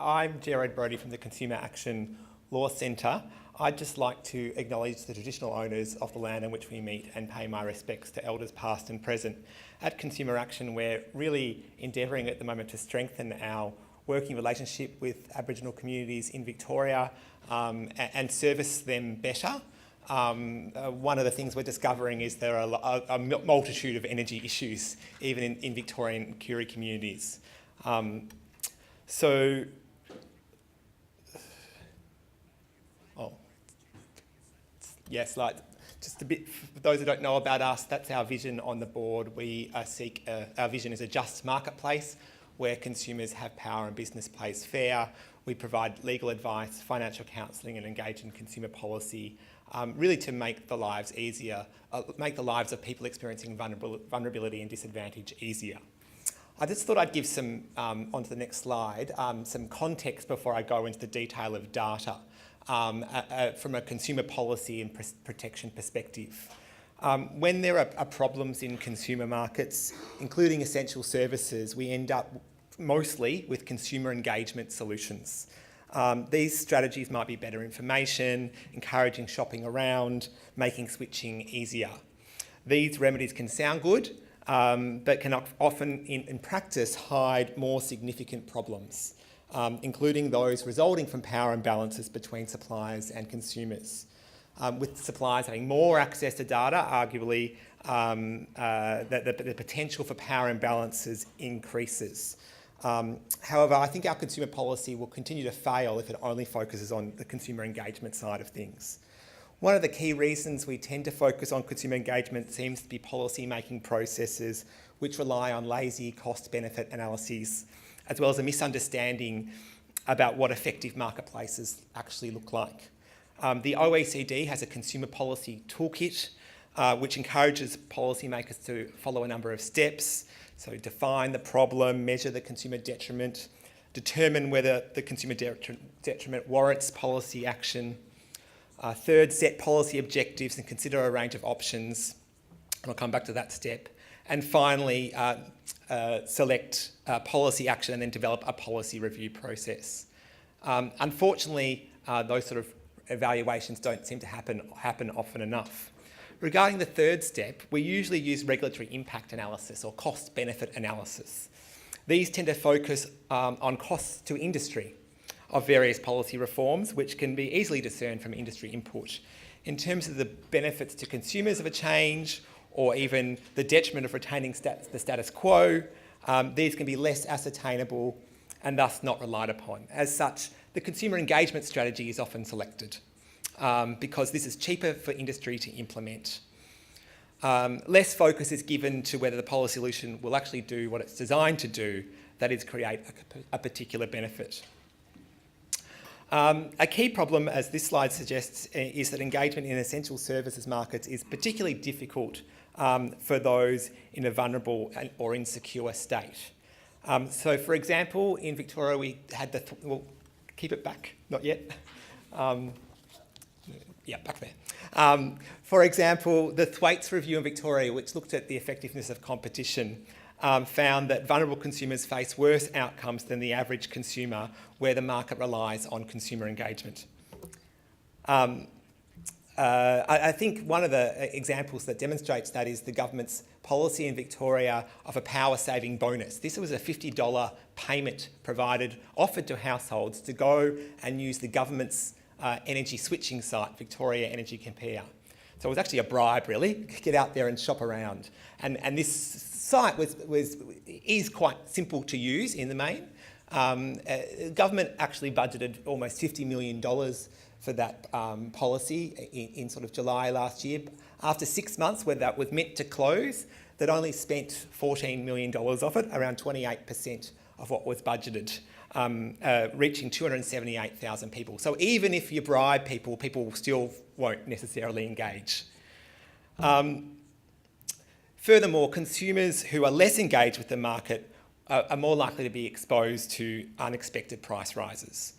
I'm Gerard Brody from the Consumer Action Law Centre. I'd just like to acknowledge the traditional owners of the land on which we meet and pay my respects to elders past and present. At Consumer Action, we're really endeavouring at the moment to strengthen our working relationship with Aboriginal communities in Victoria and service them better. One of the things we're discovering is there are a multitude of energy issues, even in Victorian Koori communities. Yes, just a bit, for those who don't know about us, that's our vision on the board. We our vision is a just marketplace where consumers have power and business plays fair. We provide legal advice, financial counselling and engage in consumer policy, really to make the lives easier, make the lives of people experiencing vulnerability and disadvantage easier. I just thought I'd give some, onto the next slide, some context before I go into the detail of data from a consumer policy and protection perspective. When there are problems in consumer markets, including essential services, we end up mostly with consumer engagement solutions. These strategies might be better information, encouraging shopping around, making switching easier. These remedies can sound good, but can often, in practice, hide more significant problems, including those resulting from power imbalances between suppliers and consumers. With suppliers having more access to data, arguably, the potential for power imbalances increases. However, I think our consumer policy will continue to fail if it only focuses on the consumer engagement side of things. One of the key reasons we tend to focus on consumer engagement seems to be policy-making processes which rely on lazy cost-benefit analyses, as well as a misunderstanding about what effective marketplaces actually look like. The OECD has a consumer policy toolkit which encourages policymakers to follow a number of steps. So define the problem, measure the consumer detriment, determine whether the consumer detriment warrants policy action. Third, set policy objectives and consider a range of options. And I'll come back to that step. And finally, select policy action and then develop a policy review process. Unfortunately, those sort of evaluations don't seem to happen often enough. Regarding the third step, we usually use regulatory impact analysis or cost-benefit analysis. These tend to focus on costs to industry of various policy reforms, which can be easily discerned from industry input. In terms of the benefits to consumers of a change, or even the detriment of retaining the status quo, these can be less ascertainable and thus not relied upon. As such, the consumer engagement strategy is often selected because this is cheaper for industry to implement. Less focus is given to whether the policy solution will actually do what it's designed to do, that is, create a particular benefit. A key problem, as this slide suggests, is that engagement in essential services markets is particularly difficult for those in a vulnerable or insecure state. So, for example, in Victoria, we had we'll keep it back, not yet. Yeah, back there. For example, the Thwaites Review in Victoria, which looked at the effectiveness of competition, found that vulnerable consumers face worse outcomes than the average consumer where the market relies on consumer engagement. I think one of the examples that demonstrates that is the government's policy in Victoria of a power-saving bonus. This was a $50 payment offered to households to go and use the government's energy switching site, Victoria Energy Compare. So it was actually a bribe, really. Get out there and shop around. And this site is quite simple to use in the main. Government actually budgeted almost $50 million for that policy in sort of July last year. After 6 months, where that was meant to close, they'd only spent $14 million of it, around 28% of what was budgeted, reaching 278,000 people. So even if you bribe people, people still won't necessarily engage. Furthermore, consumers who are less engaged with the market are more likely to be exposed to unexpected price rises.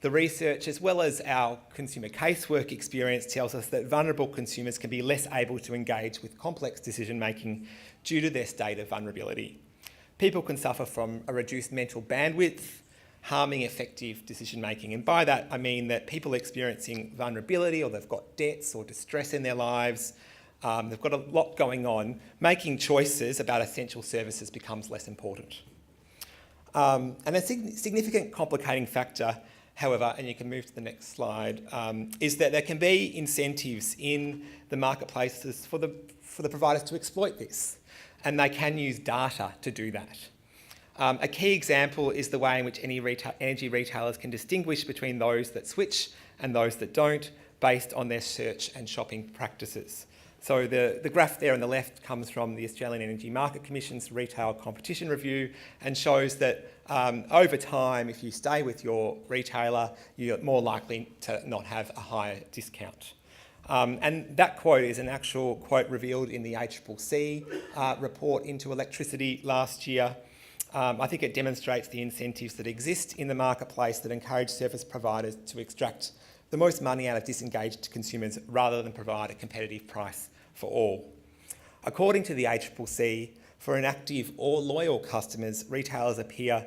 The research, as well as our consumer casework experience, tells us that vulnerable consumers can be less able to engage with complex decision-making due to their state of vulnerability. People can suffer from a reduced mental bandwidth, harming effective decision making. And by that, I mean that people are experiencing vulnerability, or they've got debts or distress in their lives. They've got a lot going on. Making choices about essential services becomes less important. And a significant complicating factor, however, and you can move to the next slide, is that there can be incentives in the marketplaces for the providers to exploit this, and they can use data to do that. A key example is the way in which energy retailers can distinguish between those that switch and those that don't, based on their search and shopping practices. So the graph there on the left comes from the Australian Energy Market Commission's Retail Competition Review, and shows that over time, if you stay with your retailer, you're more likely to not have a higher discount. And that quote is an actual quote revealed in the ACCC report into electricity last year. I think it demonstrates the incentives that exist in the marketplace that encourage service providers to extract the most money out of disengaged consumers rather than provide a competitive price for all. According to the ACCC, for inactive or loyal customers, retailers appear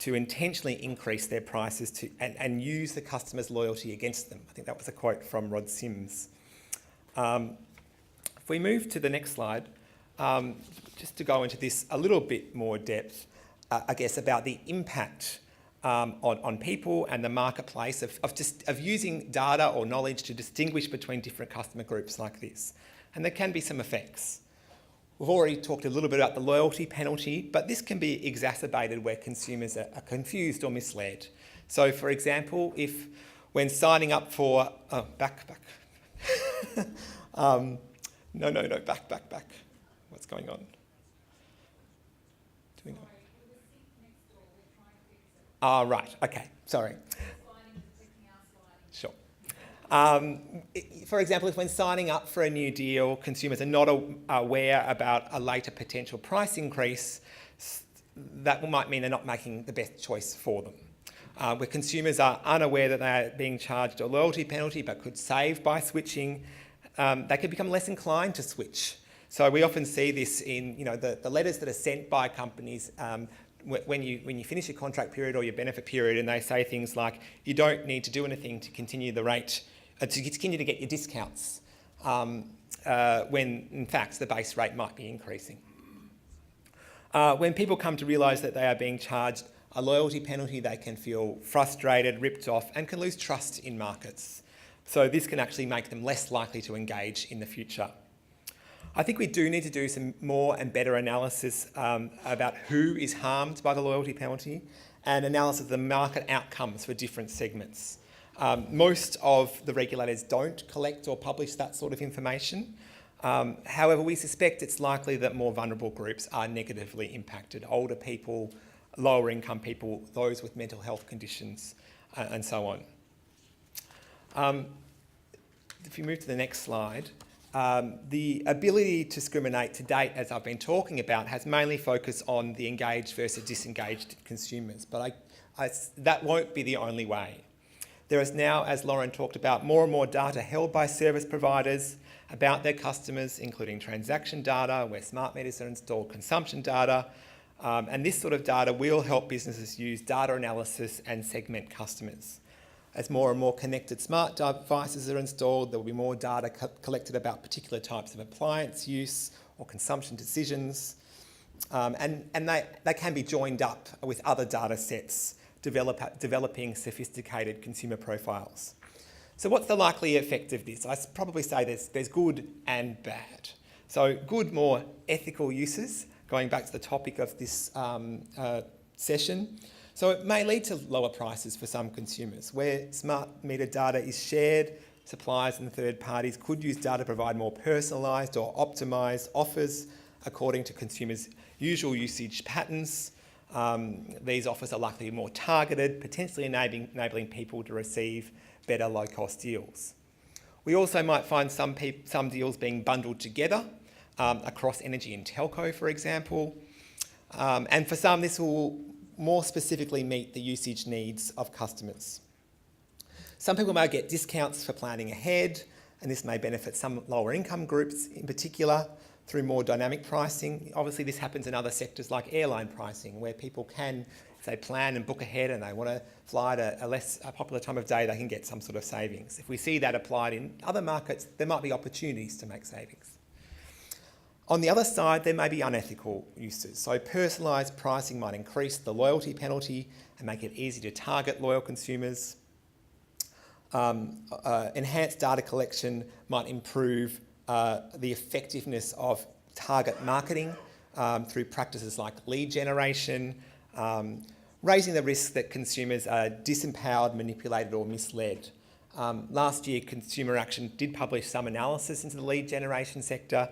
to intentionally increase their prices and use the customer's loyalty against them. I think that was a quote from Rod Sims. If we move to the next slide, just to go into this a little bit more depth, I guess about the impact on people and the marketplace of using data or knowledge to distinguish between different customer groups like this. And there can be some effects. We've already talked a little bit about the loyalty penalty, but this can be exacerbated where consumers are confused or misled. So, for example, if when signing up for... Oh, back. No, back. What's going on? Do we know? Right, okay, sorry. Sure. For example, if when signing up for a new deal, consumers are not aware about a later potential price increase, that might mean they're not making the best choice for them. Where consumers are unaware that they are being charged a loyalty penalty but could save by switching, they could become less inclined to switch. So we often see this in the letters that are sent by companies when you finish your contract period or your benefit period, and they say things like, you don't need to do anything to continue the rate, to continue to get your discounts, when in fact the base rate might be increasing. When people come to realise that they are being charged a loyalty penalty, they can feel frustrated, ripped off, and can lose trust in markets. So this can actually make them less likely to engage in the future. I think we do need to do some more and better analysis about who is harmed by the loyalty penalty, and analysis of the market outcomes for different segments. Most of the regulators don't collect or publish that sort of information. However, we suspect it's likely that more vulnerable groups are negatively impacted: older people, lower income people, those with mental health conditions, and so on. If you move to the next slide, the ability to discriminate to date, as I've been talking about, has mainly focused on the engaged versus disengaged consumers, but that won't be the only way. There is now, as Lauren talked about, more and more data held by service providers about their customers, including transaction data, where smart meters are installed, consumption data, and this sort of data will help businesses use data analysis and segment customers. As more and more connected smart devices are installed, there will be more data collected about particular types of appliance use or consumption decisions, and they can be joined up with other data sets, developing sophisticated consumer profiles. So what's the likely effect of this? I'd probably say there's good and bad. So good, more ethical uses, going back to the topic of this session. So it may lead to lower prices for some consumers. Where smart meter data is shared, suppliers and third parties could use data to provide more personalised or optimised offers according to consumers' usual usage patterns. These offers are likely to be more targeted, potentially enabling people to receive better low-cost deals. We also might find some deals being bundled together across energy and telco, for example. And for some, this will more specifically meet the usage needs of customers. Some people may get discounts for planning ahead, and this may benefit some lower income groups in particular, through more dynamic pricing. Obviously, this happens in other sectors like airline pricing, where people can, if they plan and book ahead and they want to fly at a less popular time of day, they can get some sort of savings. If we see that applied in other markets, there might be opportunities to make savings. On the other side, there may be unethical uses. So personalised pricing might increase the loyalty penalty and make it easy to target loyal consumers. Enhanced data collection might improve the effectiveness of target marketing through practices like lead generation, raising the risk that consumers are disempowered, manipulated or misled. Last year, Consumer Action did publish some analysis into the lead generation sector,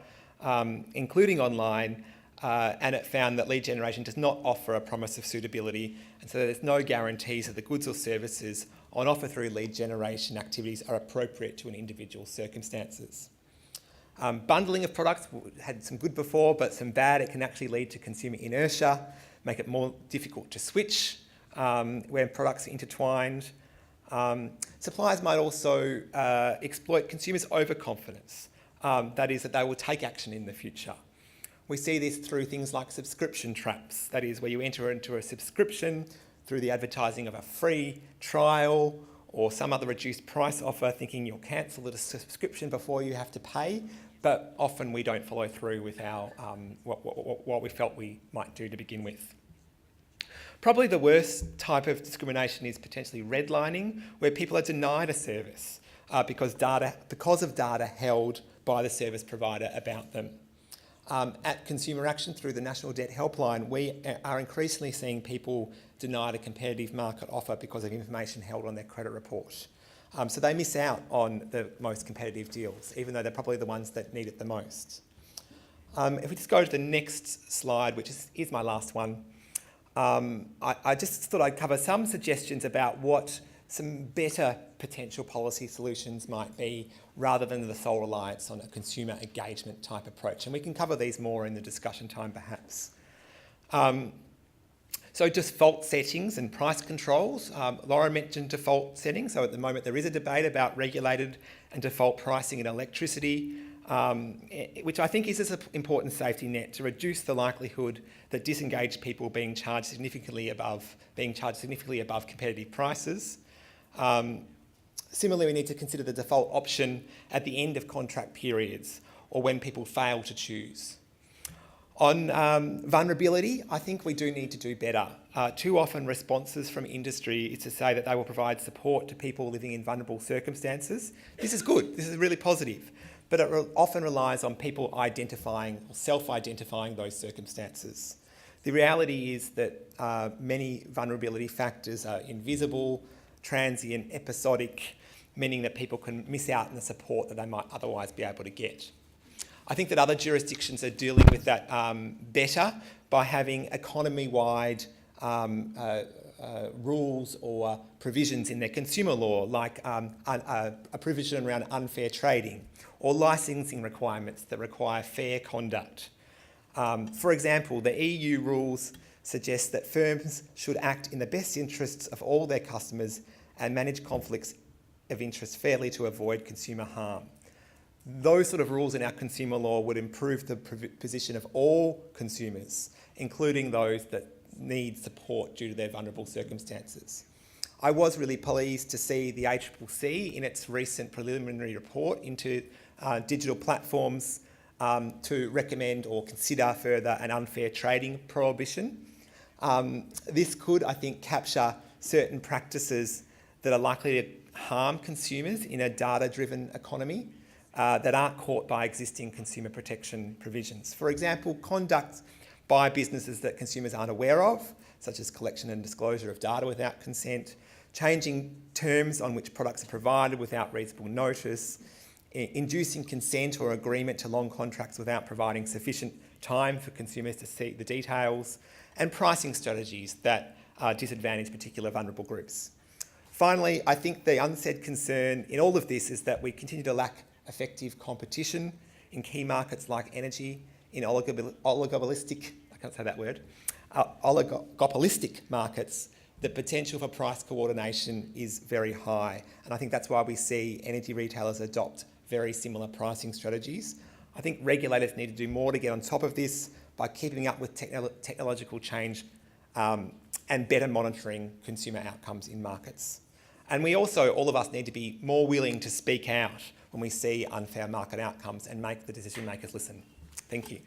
including online, and it found that lead generation does not offer a promise of suitability, and so there's no guarantees that the goods or services on offer through lead generation activities are appropriate to an individual's circumstances. Bundling of products had some good before, but some bad. It can actually lead to consumer inertia, make it more difficult to switch when products are intertwined. Suppliers might also exploit consumers' overconfidence. That is, that they will take action in the future. We see this through things like subscription traps. That is, where you enter into a subscription through the advertising of a free trial or some other reduced price offer, thinking you'll cancel the subscription before you have to pay. But often we don't follow through with our what we felt we might do to begin with. Probably the worst type of discrimination is potentially redlining, where people are denied a service because of data held by the service provider about them. At Consumer Action, through the National Debt Helpline, we are increasingly seeing people denied a competitive market offer because of information held on their credit report. So they miss out on the most competitive deals, even though they're probably the ones that need it the most. If we just go to the next slide, which is my last one, I just thought I'd cover some suggestions about what some better potential policy solutions might be, rather than the sole reliance on a consumer engagement type approach. And we can cover these more in the discussion time perhaps. So default settings and price controls. Laura mentioned default settings. So at the moment there is a debate about regulated and default pricing in electricity, which I think is an important safety net to reduce the likelihood that disengaged people being charged significantly above competitive prices. Similarly, we need to consider the default option at the end of contract periods or when people fail to choose. On vulnerability, I think we do need to do better. Too often responses from industry is to say that they will provide support to people living in vulnerable circumstances. This is good, this is really positive, but it often relies on people identifying or self-identifying those circumstances. The reality is that many vulnerability factors are invisible, transient, episodic, meaning that people can miss out on the support that they might otherwise be able to get. I think that other jurisdictions are dealing with that better by having economy-wide rules or provisions in their consumer law, like a provision around unfair trading or licensing requirements that require fair conduct. For example, the EU rules suggest that firms should act in the best interests of all their customers and manage conflicts of interest fairly to avoid consumer harm. Those sort of rules in our consumer law would improve the position of all consumers, including those that need support due to their vulnerable circumstances. I was really pleased to see the ACCC in its recent preliminary report into digital platforms to recommend or consider further an unfair trading prohibition. This could, I think, capture certain practices that are likely to harm consumers in a data-driven economy that aren't caught by existing consumer protection provisions. For example, conduct by businesses that consumers aren't aware of, such as collection and disclosure of data without consent, changing terms on which products are provided without reasonable notice, inducing consent or agreement to long contracts without providing sufficient time for consumers to see the details, and pricing strategies that disadvantage particular vulnerable groups. Finally, I think the unsaid concern in all of this is that we continue to lack effective competition in key markets like energy, in oligopolistic markets. The potential for price coordination is very high, and I think that's why we see energy retailers adopt very similar pricing strategies. I think regulators need to do more to get on top of this by keeping up with technological change and better monitoring consumer outcomes in markets. And we also, all of us, need to be more willing to speak out when we see unfair market outcomes and make the decision makers listen. Thank you.